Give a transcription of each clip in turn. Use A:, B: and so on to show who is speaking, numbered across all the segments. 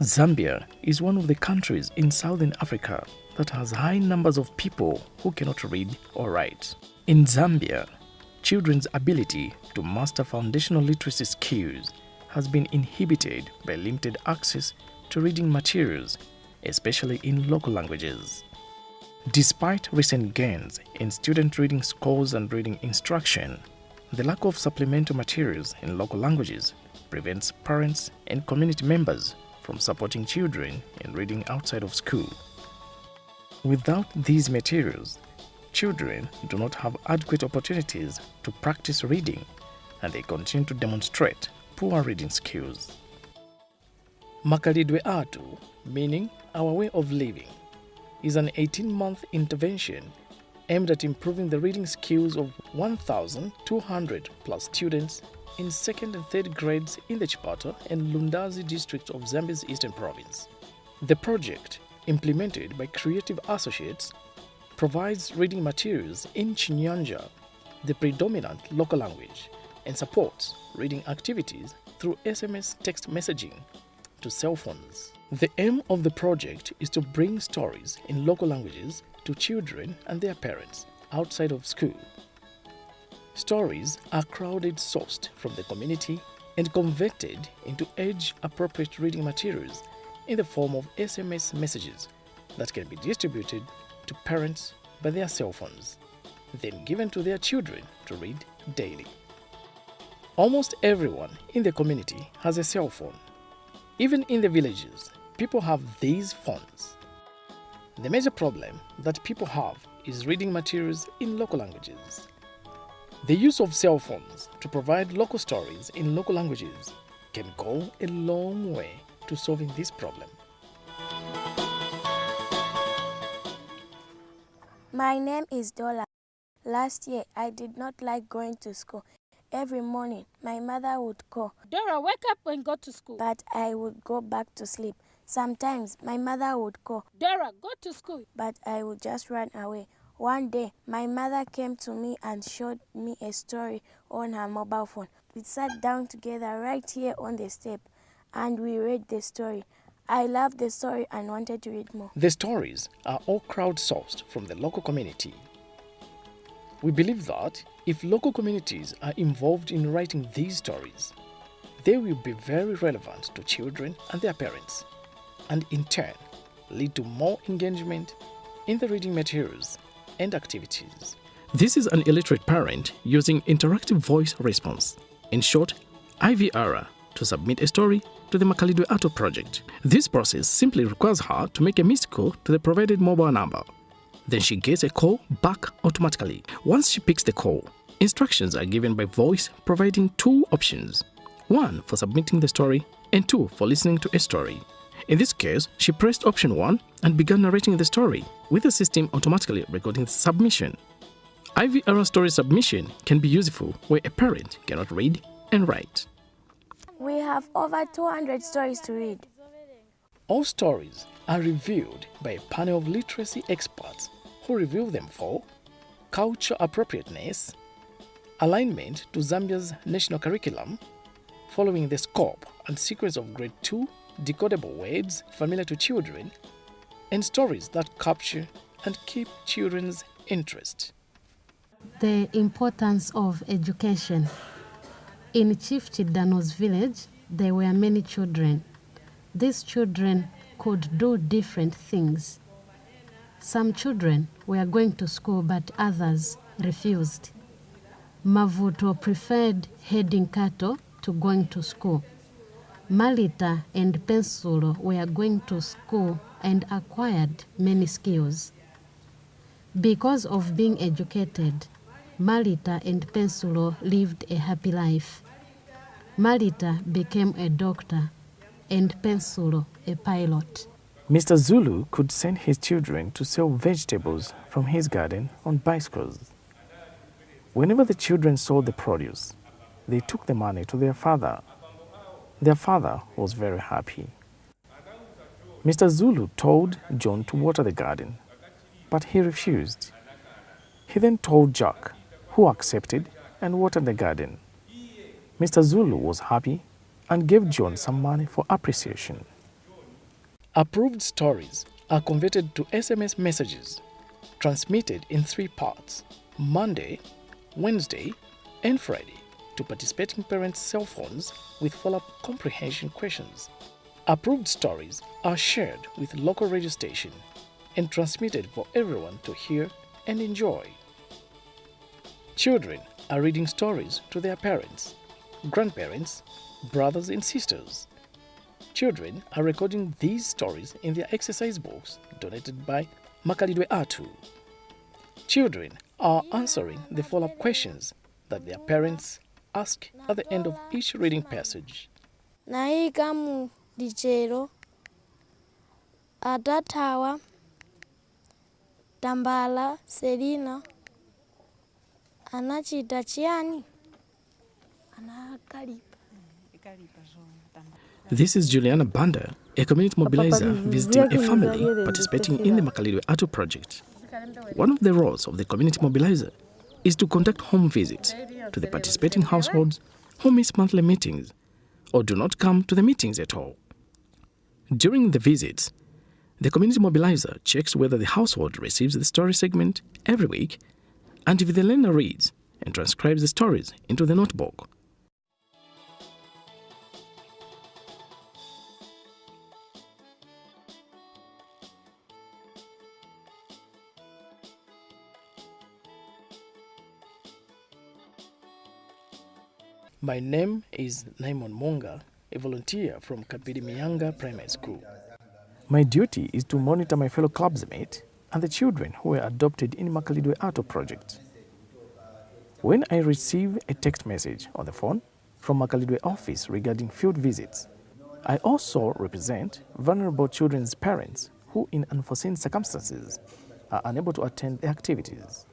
A: Zambia is one of the countries in Southern Africa that has high numbers of people who cannot read or write. In Zambia, children's ability to master foundational literacy skills has been inhibited by limited access to reading materials, especially in local languages. Despite recent gains in student reading scores and reading instruction, the lack of supplemental materials in local languages prevents parents and community members from supporting children in reading outside of school. Without these materials, children do not have adequate opportunities to practice reading, and they continue to demonstrate poor reading skills. Makhalidwe Athu, meaning our way of living, is an 18-month intervention aimed at improving the reading skills of 1,200 plus students in 2nd and 3rd grades in the Chipata and Lundazi district of Zambia's Eastern Province. The project, implemented by Creative Associates, provides reading materials in Chinyanja, the predominant local language, and supports reading activities through SMS text messaging to cell phones. The aim of the project is to bring stories in local languages to children and their parents outside of school. Stories are crowd-sourced from the community and converted into age-appropriate reading materials in the form of SMS messages that can be distributed to parents by their cell phones, then given to their children to read daily. Almost everyone in the community has a cell phone. Even in the villages, people have these phones. The major problem that people have is reading materials in local languages. The use of cell phones to provide local stories in local languages can go a long way to solving this problem.
B: My name is Dola. Last year, I did not like going to school. Every morning, my mother would call.
C: Dora, wake up and go to school.
B: But I would go back to sleep. Sometimes, my mother would call.
C: Dora, go to school.
B: But I would just run away. One day, my mother came to me and showed me a story on her mobile phone. We sat down together right here on the step and we read the story. I loved the story and wanted to read more.
A: The stories are all crowdsourced from the local community. We believe that if local communities are involved in writing these stories, they will be very relevant to children and their parents, and in turn lead to more engagement in the reading materials and activities. This is an illiterate parent using interactive voice response, in short, IVR, to submit a story to the Makhalidwe Athu project. This process simply requires her to make a missed call to the provided mobile number. Then she gets a call back automatically. Once she picks the call, instructions are given by voice, providing 2 options. 1 for submitting the story and 2 for listening to a story. In this case, she pressed option 1 and began narrating the story, with the system automatically recording the submission. IVR story submission can be useful where a parent cannot read and write.
B: We have over 200 stories to read.
A: All stories are reviewed by a panel of literacy experts who review them for culture appropriateness, alignment to Zambia's national curriculum, following the scope and sequence of grade 2 decodable words familiar to children, and stories that capture and keep children's interest.
D: The importance of education. In Chief Chidano's village, there were many children. These children could do different things. Some children were going to school, but others refused. Mavuto preferred herding cattle to going to school. Malita and Pensulo were going to school and acquired many skills. Because of being educated, Malita and Pensulo lived a happy life. Malita became a doctor and Pensulo a pilot.
A: Mr. Zulu could send his children to sell vegetables from his garden on bicycles. Whenever the children sold the produce, they took the money to their father. Their father was very happy. Mr. Zulu told John to water the garden, but he refused. He then told Jack, who accepted and watered the garden. Mr. Zulu was happy and gave John some money for appreciation. Approved stories are converted to SMS messages, transmitted in 3 parts, Monday, Wednesday, and Friday, to participating parents' cell phones with follow-up comprehension questions. Approved stories are shared with local radio station and transmitted for everyone to hear and enjoy. Children are reading stories to their parents, grandparents, brothers and sisters. Children are recording these stories in their exercise books donated by Makhalidwe Athu. Children are answering the follow-up questions that their parents ask at the end of each reading passage.
B: Naika mu dichero atatawa tambala Selina anachita chiani anakalipa.
A: This is Juliana Banda, a community mobilizer visiting a family participating in the Makhalidwe Athu project. One of the roles of the community mobilizer is to conduct home visits to the participating households who miss monthly meetings or do not come to the meetings at all. During the visits, the community mobilizer checks whether the household receives the story segment every week and if the learner reads and transcribes the stories into the notebook. My name is Naimon Monga, a volunteer from Kapidi Miyanga Primary School. My duty is to monitor my fellow clubsmates and the children who were adopted in Makhalidwe Athu project. When I receive a text message on the phone from Makhalidwe office regarding field visits, I also represent vulnerable children's parents who in unforeseen circumstances are unable to attend the activities.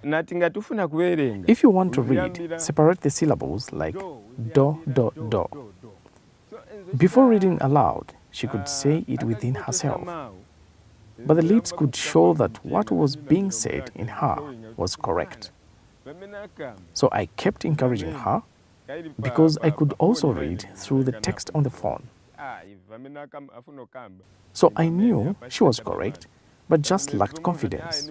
A: If you want to read, separate the syllables like do, do, do. Before reading aloud, she could say it within herself, but the lips could show that what was being said in her was correct. So I kept encouraging her because I could also read through the text on the phone. So I knew she was correct, but just lacked confidence.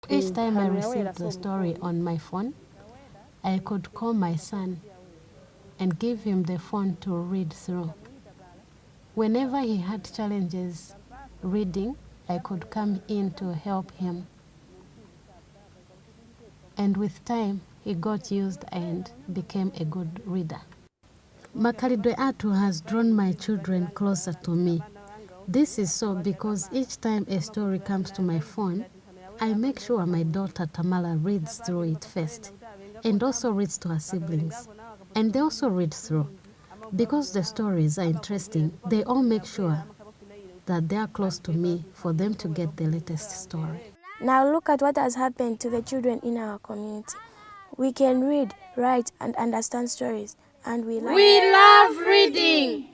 D: Each time I received the story on my phone, I could call my son and give him the phone to read through. Whenever he had challenges reading, I could come in to help him. And with time, he got used and became a good reader. Makhalidwe Athu has drawn my children closer to me. This is so because each time a story comes to my phone, I make sure my daughter Tamala reads through it first and also reads to her siblings. And they also read through. Because the stories are interesting, they all make sure that they are close to me for them to get the latest story.
B: Now look at what has happened to the children in our community. We can read, write, and understand stories, and we
C: We love reading.